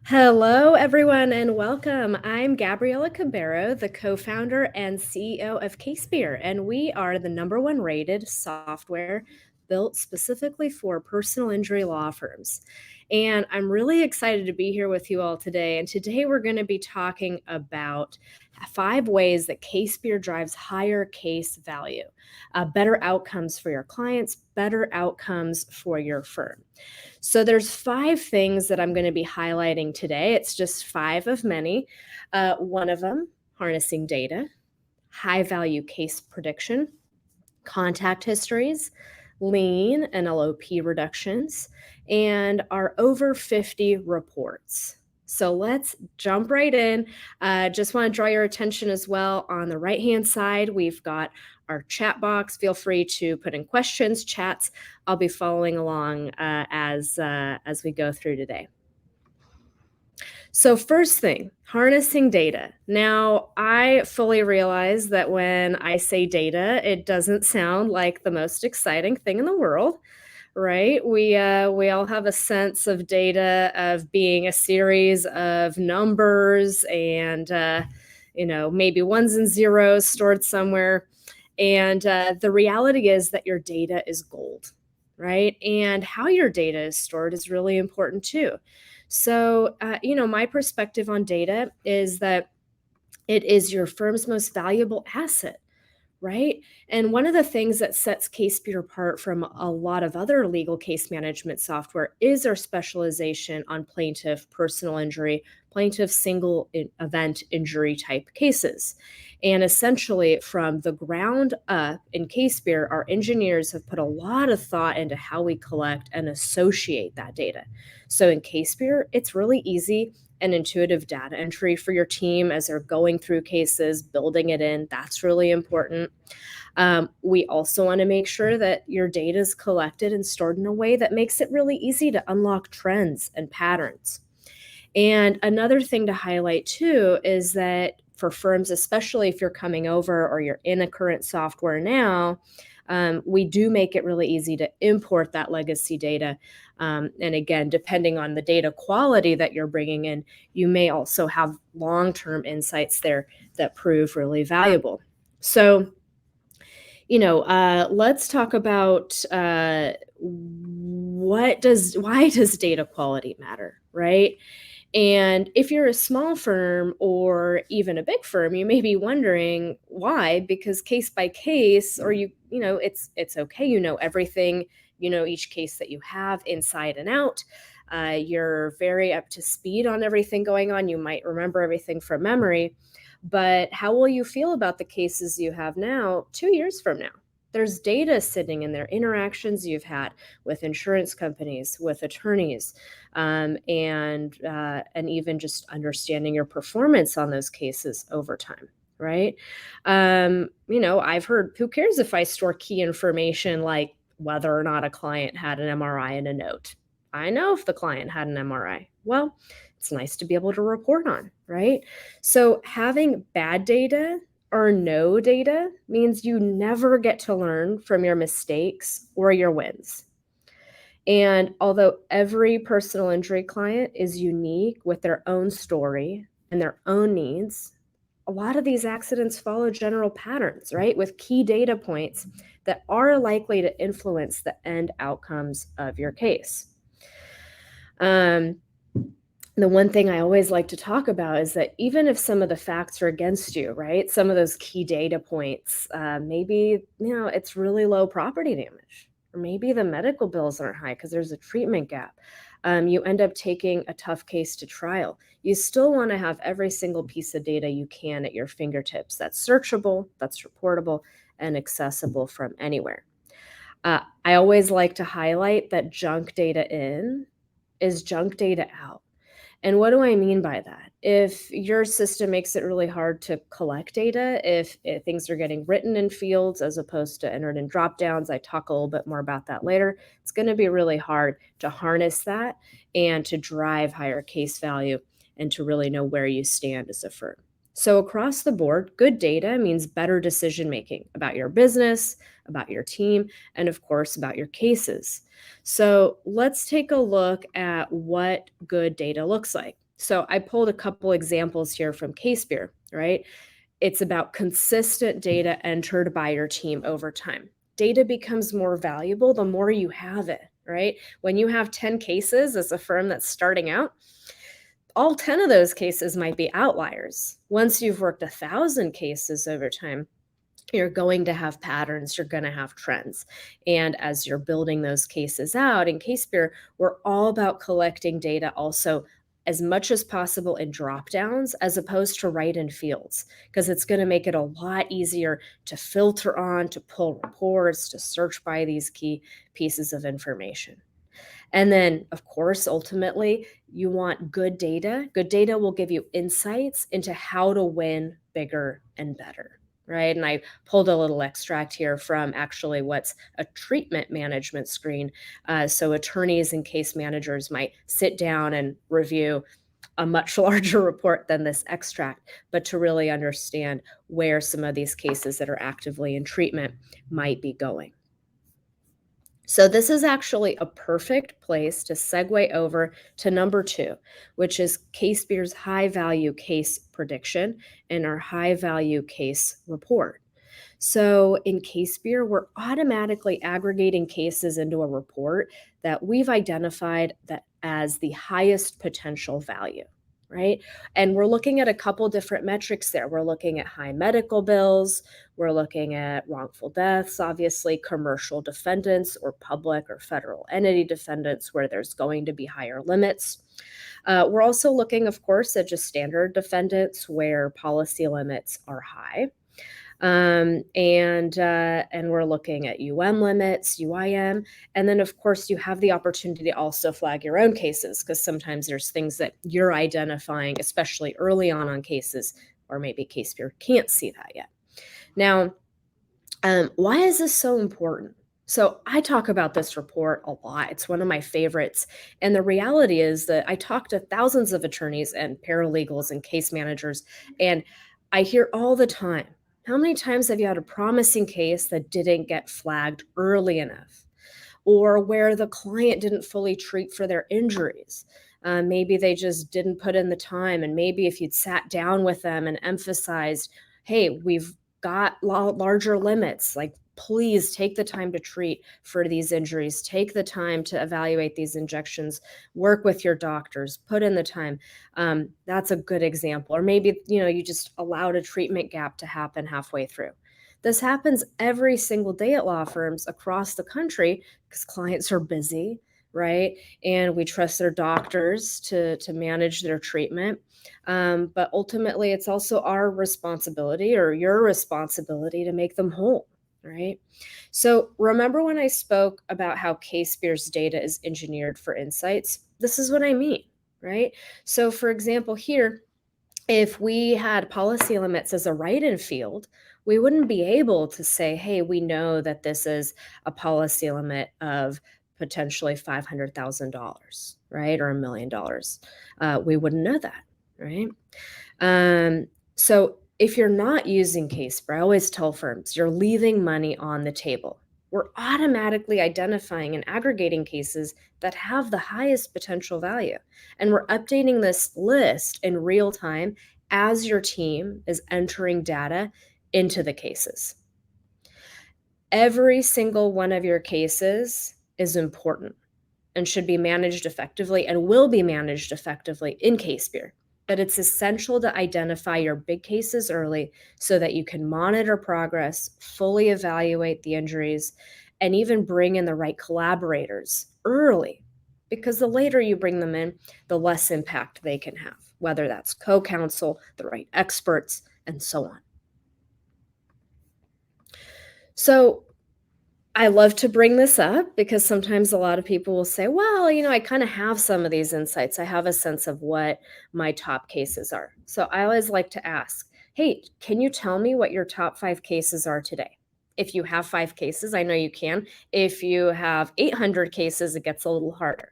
Hello, everyone, and welcome. I'm Gabriela Cubeiro, the co-founder and CEO of Ksphere, and we are the #1 rated software built specifically for personal injury law firms. And I'm really excited to be here with you all today. And today we're going to be talking about 5 ways that Ksphere drives higher case value, better outcomes for your clients, better outcomes for your firm. So there's 5 things that I'm going to be highlighting today. It's just 5 of many. One of them, harnessing data, high value case prediction, contact histories, lien and LOP reductions, and our over 50 reports. So let's jump right in. Just want to draw your attention as well. On the right-hand side, we've got our chat box. Feel free to put in questions, chats. I'll be following along as we go through today. So first thing, harnessing data. Now, I fully realize that when I say data, it doesn't sound like the most exciting thing in the world, right? We all have a sense of data of being a series of numbers and maybe ones and zeros stored somewhere. And the reality is that your data is gold, right? And how your data is stored is really important too. So, my perspective on data is that it is your firm's most valuable asset, right? And one of the things that sets Ksphere apart from a lot of other legal case management software is our specialization on plaintiff personal injury, plaintiff single event injury type cases. And essentially, from the ground up in Ksphere, our engineers have put a lot of thought into how we collect and associate that data. So in Ksphere, it's really easy and intuitive data entry for your team as they're going through cases, building it in. That's really important. We also want to make sure that your data is collected and stored in a way that makes it really easy to unlock trends and patterns. And another thing to highlight too is that for firms, especially if you're coming over or you're in a current software now, we do make it really easy to import that legacy data. And again, depending on the data quality that you're bringing in, you may also have long-term insights there that prove really valuable. So, let's talk about why does data quality matter, right? And if you're a small firm or even a big firm, you may be wondering why, because case by case, or it's okay. You know everything, you know each case that you have inside and out. You're very up to speed on everything going on. You might remember everything from memory, but how will you feel about the cases you have now 2 years from now? There's data sitting in there, interactions you've had with insurance companies, with attorneys, and even just understanding your performance on those cases over time, right? I've heard, who cares if I store key information like whether or not a client had an MRI in a note? I know if the client had an MRI. Well, it's nice to be able to report on, right? So having bad data or no data means you never get to learn from your mistakes or your wins. And although every personal injury client is unique with their own story and their own needs, a lot of these accidents follow general patterns, right? With key data points that are likely to influence the end outcomes of your case. The one thing I always like to talk about is that even if some of the facts are against you, right? Some of those key data points, maybe, it's really low property damage, or maybe the medical bills aren't high because there's a treatment gap. You end up taking a tough case to trial. You still want to have every single piece of data you can at your fingertips that's searchable, that's reportable, and accessible from anywhere. I always like to highlight that junk data in is junk data out. And what do I mean by that? If your system makes it really hard to collect data, if things are getting written in fields as opposed to entered in dropdowns, I talk a little bit more about that later, it's going to be really hard to harness that and to drive higher case value and to really know where you stand as a firm. So across the board, good data means better decision making about your business, about your team, and of course, about your cases. So let's take a look at what good data looks like. So I pulled a couple examples here from Ksphere, right? It's about consistent data entered by your team over time. Data becomes more valuable the more you have it, right? When you have 10 cases as a firm that's starting out, all 10 of those cases might be outliers. Once you've worked 1,000 cases over time, you're going to have patterns, you're going to have trends. And as you're building those cases out in Ksphere, we're all about collecting data also as much as possible in drop downs as opposed to write in fields, because it's going to make it a lot easier to filter on, to pull reports, to search by these key pieces of information. And then, of course, ultimately, you want good data. Good data will give you insights into how to win bigger and better, right? And I pulled a little extract here from actually what's a treatment management screen. So attorneys and case managers might sit down and review a much larger report than this extract, but to really understand where some of these cases that are actively in treatment might be going. So this is actually a perfect place to segue over to number 2, which is Ksphere's high value case prediction and our high value case report. So in Ksphere, we're automatically aggregating cases into a report that we've identified that as the highest potential value, right? And we're looking at a couple different metrics there. We're looking at high medical bills, we're looking at wrongful deaths, obviously commercial defendants or public or federal entity defendants where there's going to be higher limits. We're also looking, of course, at just standard defendants where policy limits are high. And we're looking at limits, UIM, and then of course you have the opportunity to also flag your own cases because sometimes there's things that you're identifying, especially early on cases, or maybe Ksphere can't see that yet. Now, why is this so important? So I talk about this report a lot. It's one of my favorites. And the reality is that I talk to thousands of attorneys and paralegals and case managers, and I hear all the time, how many times have you had a promising case that didn't get flagged early enough? Or where the client didn't fully treat for their injuries. Maybe they just didn't put in the time. And maybe if you'd sat down with them and emphasized, hey, we've got larger limits, like please take the time to treat for these injuries, take the time to evaluate these injections, work with your doctors, put in the time. That's a good example. Or maybe, you just allowed a treatment gap to happen halfway through. This happens every single day at law firms across the country because clients are busy, right? And we trust their doctors to manage their treatment. But ultimately, it's also our responsibility or your responsibility to make them whole, right? So remember when I spoke about how Ksphere's data is engineered for insights? This is what I mean, right? So for example, here, if we had policy limits as a write-in field, we wouldn't be able to say, hey, we know that this is a policy limit of potentially $500,000, right? Or $1 million. We wouldn't know that, right? So if you're not using Ksphere, I always tell firms, you're leaving money on the table. We're automatically identifying and aggregating cases that have the highest potential value. And we're updating this list in real time as your team is entering data into the cases. Every single one of your cases is important and should be managed effectively and will be managed effectively in Ksphere. But it's essential to identify your big cases early so that you can monitor progress, fully evaluate the injuries, and even bring in the right collaborators early. Because the later you bring them in, the less impact they can have, whether that's co-counsel, the right experts, and so on. So I love to bring this up because sometimes a lot of people will say, well, I kind of have some of these insights. I have a sense of what my top cases are. So I always like to ask, hey, can you tell me what your top 5 cases are today? If you have 5 cases, I know you can. If you have 800 cases, it gets a little harder.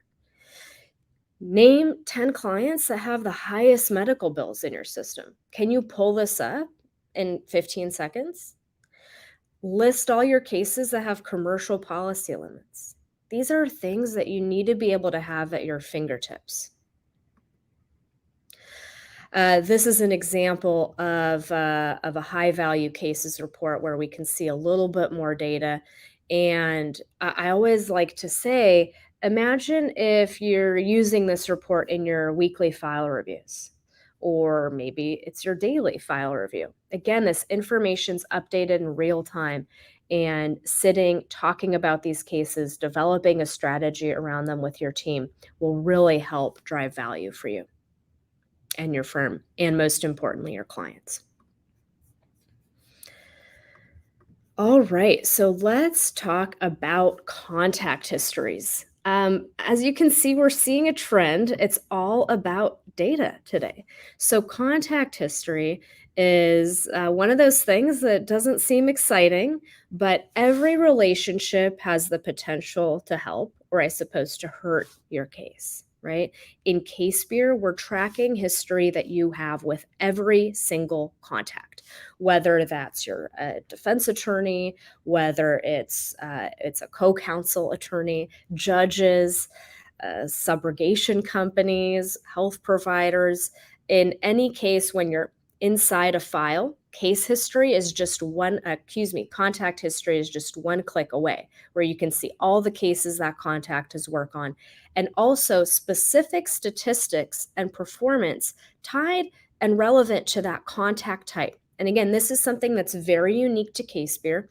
Name 10 clients that have the highest medical bills in your system. Can you pull this up in 15 seconds? List all your cases that have commercial policy limits. These are things that you need to be able to have at your fingertips. This is an example of a high-value cases report where we can see a little bit more data, and I always like to say, imagine if you're using this report in your weekly file reviews, or maybe it's your daily file review. Again, this information's updated in real time, and sitting, talking about these cases, developing a strategy around them with your team will really help drive value for you and your firm, and most importantly, your clients. All right, so let's talk about contact histories. As you can see, we're seeing a trend. It's all about data today. So, contact history is one of those things that doesn't seem exciting, but every relationship has the potential to help, or I suppose to hurt your case, right? In Ksphere, we're tracking history that you have with every single contact, whether that's your defense attorney, whether it's a co-counsel attorney, judges, subrogation companies, health providers. In any case, when you're inside a file, case history is just contact history is just one click away, where you can see all the cases that contact has worked on, and also specific statistics and performance tied and relevant to that contact type. And again, this is something that's very unique to Ksphere.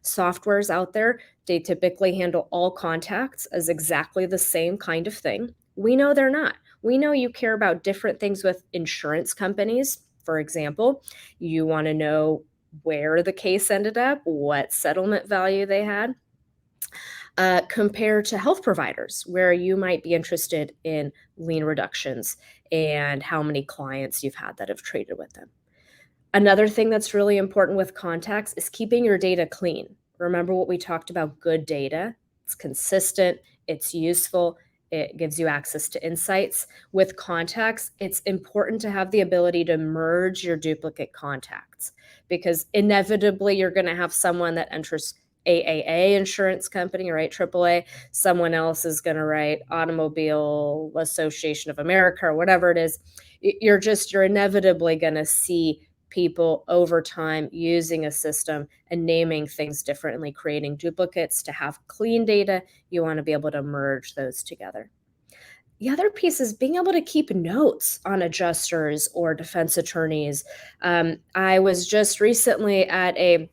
Softwares out there, they typically handle all contacts as exactly the same kind of thing. We know they're not. We know you care about different things with insurance companies. For example, you want to know where the case ended up, what settlement value they had, compared to health providers, where you might be interested in lien reductions and how many clients you've had that have traded with them. Another thing that's really important with contacts is keeping your data clean. Remember what we talked about: good data. It's consistent, it's useful, it gives you access to insights. With contacts, it's important to have the ability to merge your duplicate contacts, because inevitably you're going to have someone that enters AAA insurance company, right? AAA. Someone else is going to write Automobile Association of America or whatever it is. You're inevitably going to see people over time using a system and naming things differently, creating duplicates. To have clean data, you want to be able to merge those together. The other piece is being able to keep notes on adjusters or defense attorneys. I was just recently at a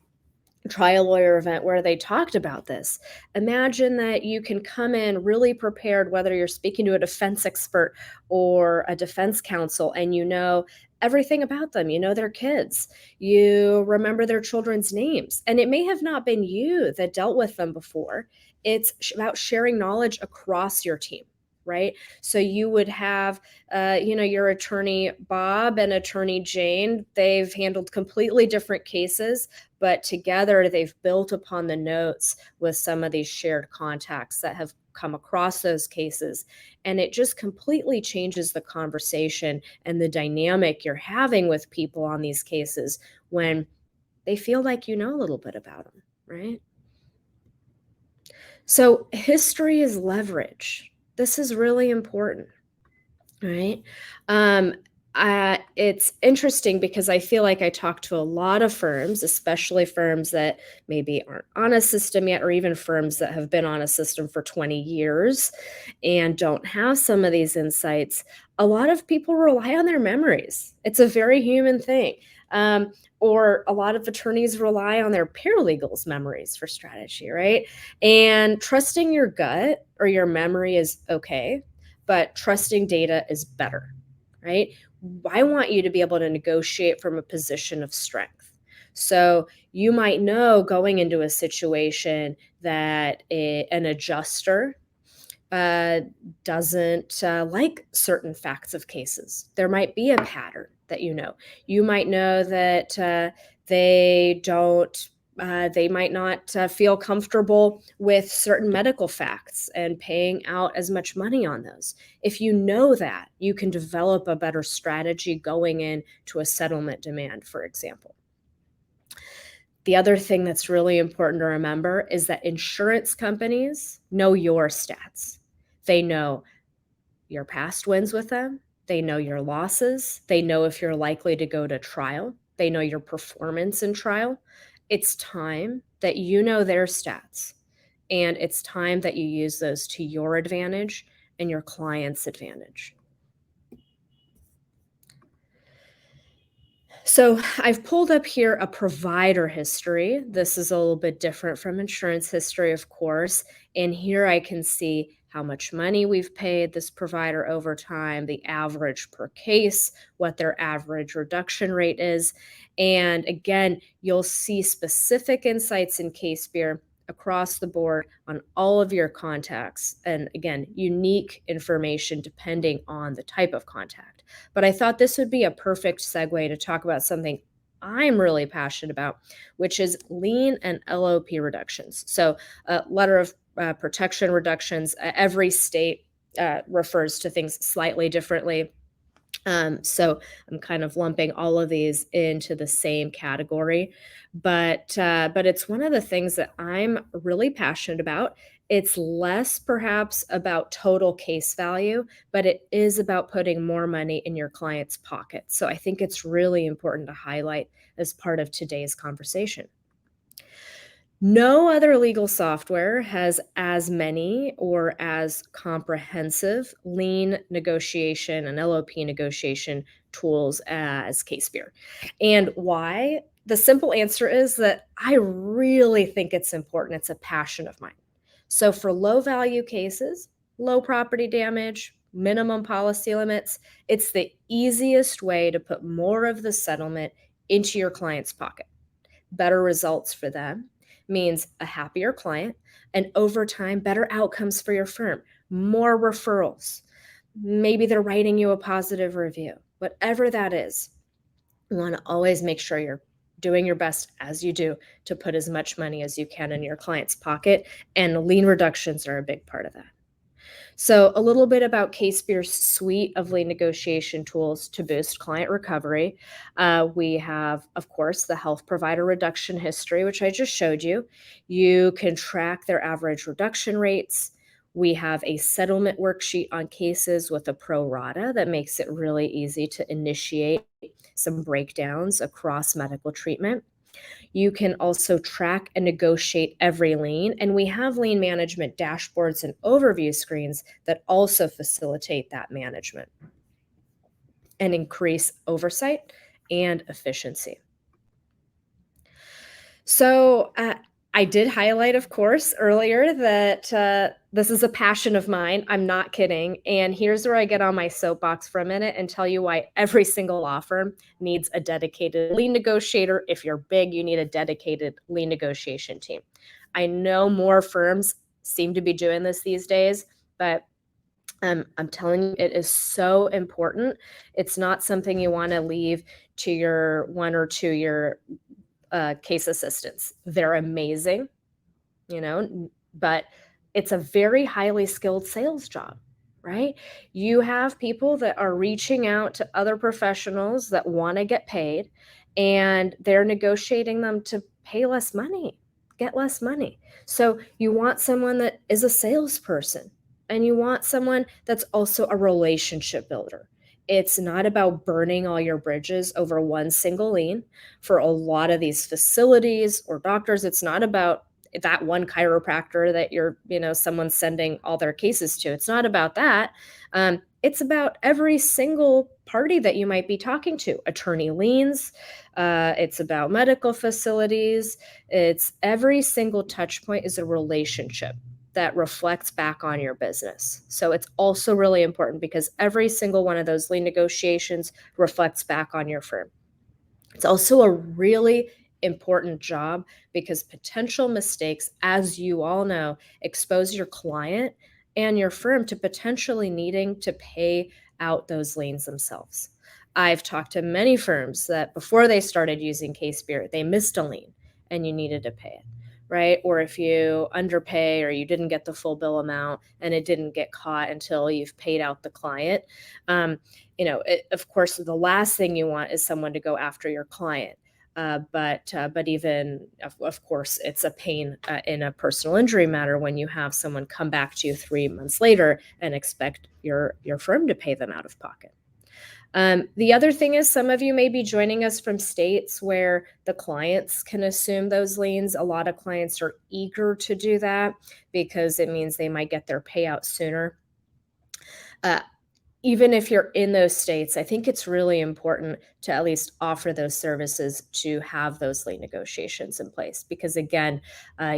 trial lawyer event where they talked about this. Imagine that you can come in really prepared, whether you're speaking to a defense expert or a defense counsel, and you know everything about them. You know their kids, you remember their children's names, and it may have not been you that dealt with them before. It's about sharing knowledge across your team. Right. So you would have, your attorney Bob and attorney Jane. They've handled completely different cases, but together they've built upon the notes with some of these shared contacts that have come across those cases. And it just completely changes the conversation and the dynamic you're having with people on these cases when they feel like you know a little bit about them, right? So history is leverage. This is really important. Right. Um, it's interesting because I feel like I talk to a lot of firms, especially firms that maybe aren't on a system yet, or even firms that have been on a system for 20 years and don't have some of these insights. A lot of people rely on their memories. It's a very human thing. Or a lot of attorneys rely on their paralegals' memories for strategy, right? And trusting your gut or your memory is okay, but trusting data is better, right? I want you to be able to negotiate from a position of strength. So you might know going into a situation that an adjuster uh, doesn't like certain facts of cases. There might be a pattern that you know. You might know that they don't. They might not feel comfortable with certain medical facts and paying out as much money on those. If you know that, you can develop a better strategy going into a settlement demand, for example. The other thing that's really important to remember is that insurance companies know your stats. They know your past wins with them. They know your losses. They know if you're likely to go to trial. They know your performance in trial. It's time that you know their stats, and it's time that you use those to your advantage and your client's advantage. So I've pulled up here a provider history. This is a little bit different from insurance history, of course. And here I can see how much money we've paid this provider over time, the average per case, what their average reduction rate is. And again, you'll see specific insights in Ksphere across the board on all of your contacts. And again, unique information depending on the type of contact. But I thought this would be a perfect segue to talk about something I'm really passionate about, which is lien and LOP reductions. So, letter of protection reductions, every state refers to things slightly differently. So I'm kind of lumping all of these into the same category, but it's one of the things that I'm really passionate about. It's less perhaps about total case value, but it is about putting more money in your client's pocket. So I think it's really important to highlight as part of today's conversation. No other legal software has as many or as comprehensive lien negotiation and LOP negotiation tools as Ksphere. And why? The simple answer is that I really think it's important. It's a passion of mine. So for low value cases, low property damage, minimum policy limits, it's the easiest way to put more of the settlement into your client's pocket. Better results for them means a happier client, and over time, better outcomes for your firm, more referrals. Maybe they're writing you a positive review. Whatever that is, you want to always make sure you're doing your best as you do to put as much money as you can in your client's pocket, and lien reductions are a big part of that. So, a little bit about Ksphere's suite of lien negotiation tools to boost client recovery. We have, of course, the health provider reduction history, which I just showed you. You can track their average reduction rates. We have a settlement worksheet on cases with a pro rata that makes it really easy to initiate some breakdowns across medical treatment. You can also track and negotiate every lien, and we have lien management dashboards and overview screens that also facilitate that management and increase oversight and efficiency. So, I did highlight, of course, earlier that this is a passion of mine. I'm not kidding. And here's where I get on my soapbox for a minute and tell you why every single law firm needs a dedicated lien negotiator. If you're big, you need a dedicated lien negotiation team. I know more firms seem to be doing this these days, but I'm telling you, it is so important. It's not something you want to leave to your one or two year case assistants. They're amazing, but it's a very highly skilled sales job, right? You have people that are reaching out to other professionals that want to get paid, and they're negotiating them to pay less money, get less money. So you want someone that is a salesperson, and you want someone that's also a relationship builder. It's not about burning all your bridges over one single lien. For a lot of these facilities or doctors, it's not about that one chiropractor that someone's sending all their cases to. It's not about that. It's about every single party that you might be talking to. Attorney liens, it's about medical facilities. It's every single touch point is a relationship that reflects back on your business. So it's also really important because every single one of those lien negotiations reflects back on your firm. It's also a really important job because potential mistakes, as you all know, expose your client and your firm to potentially needing to pay out those liens themselves. I've talked to many firms that before they started using Ksphere, they missed a lien and you needed to pay it, right? Or if you underpay or you didn't get the full bill amount and it didn't get caught until you've paid out the client. Of course, the last thing you want is someone to go after your client. But even, of course, it's a pain in a personal injury matter when you have someone come back to you 3 months later and expect your firm to pay them out of pocket. The other thing is some of you may be joining us from states where the clients can assume those liens. A lot of clients are eager to do that because it means they might get their payout sooner. Uh, Even if you're in those states, I think it's really important to at least offer those services to have those lien negotiations in place. Because again,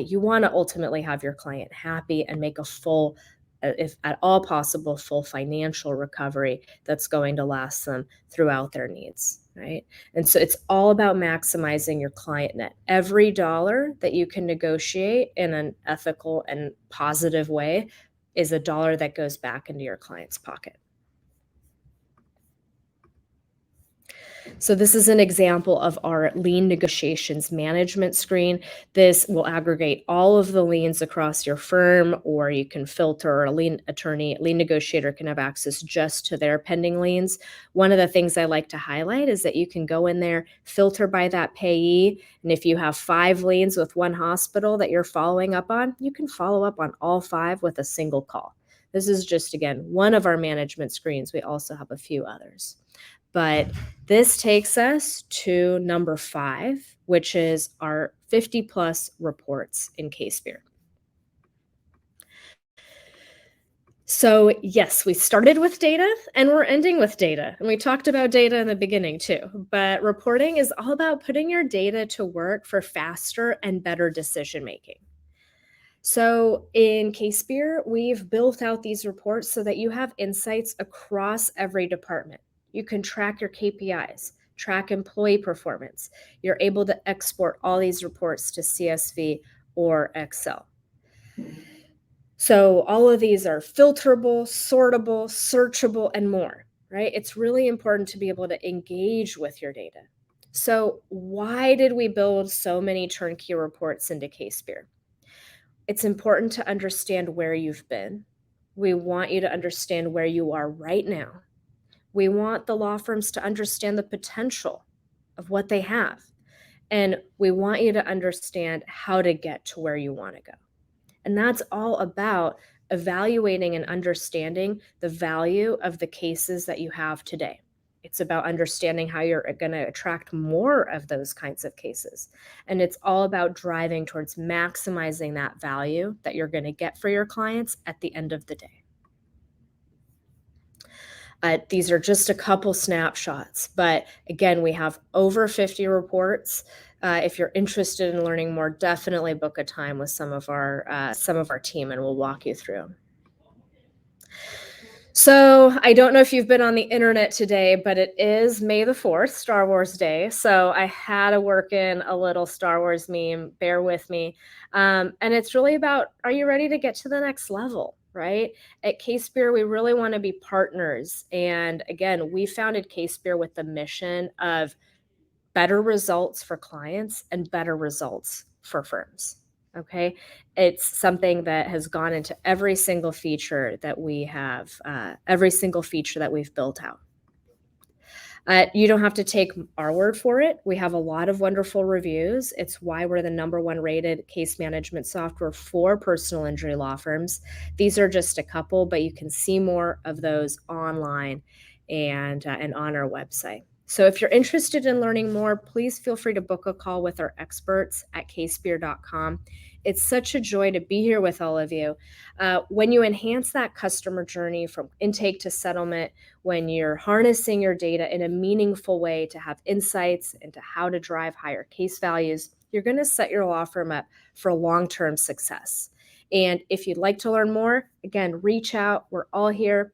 you want to ultimately have your client happy and make a full, if at all possible, full financial recovery that's going to last them throughout their needs. Right. And so it's all about maximizing your client net. Every dollar that you can negotiate in an ethical and positive way is a dollar that goes back into your client's pocket. So this is an example of our lien negotiations management screen. This will aggregate all of the liens across your firm, or you can filter, or a lien attorney, lien negotiator can have access just to their pending liens. One of the things I like to highlight is that you can go in there, filter by that payee, and if you have 5 liens with one hospital that you're following up on, you can follow up on all 5 with a single call. This is just, again, one of our management screens. We also have a few others. But this takes us to number 5, which is our 50 plus reports in Ksphere. So yes, we started with data and we're ending with data. And we talked about data in the beginning too, but reporting is all about putting your data to work for faster and better decision making. So in Ksphere, we've built out these reports so that you have insights across every department. You can track your KPIs, track employee performance. You're able to export all these reports to CSV or Excel. So all of these are filterable, sortable, searchable, and more, right? It's really important to be able to engage with your data. So why did we build so many turnkey reports into Ksphere? It's important to understand where you've been. We want you to understand where you are right now. We want the law firms to understand the potential of what they have. And we want you to understand how to get to where you want to go. And that's all about evaluating and understanding the value of the cases that you have today. It's about understanding how you're going to attract more of those kinds of cases. And it's all about driving towards maximizing that value that you're going to get for your clients at the end of the day. These are just a couple snapshots, but again, we have over 50 reports. If you're interested in learning more, definitely book a time with some of our team, and we'll walk you through. So I don't know if you've been on the internet today, but it is May the 4th, Star Wars Day. So I had to work in a little Star Wars meme. Bear with me. And it's really about, are you ready to get to the next level? Right? At Ksphere, we really want to be partners. And again, we founded Ksphere with the mission of better results for clients and better results for firms. Okay. It's something that has gone into every single feature that we have, every single feature that we've built out. You don't have to take our word for it. We have a lot of wonderful reviews. It's why we're the #1 rated case management software for personal injury law firms. These are just a couple, but you can see more of those online and on our website. So if you're interested in learning more, please feel free to book a call with our experts at Ksphere.com. It's such a joy to be here with all of you. When you enhance that customer journey from intake to settlement, when you're harnessing your data in a meaningful way to have insights into how to drive higher case values, you're going to set your law firm up for long-term success. And if you'd like to learn more, again, reach out. We're all here.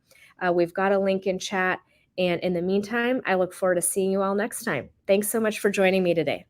We've got a link in chat. And in the meantime, I look forward to seeing you all next time. Thanks so much for joining me today.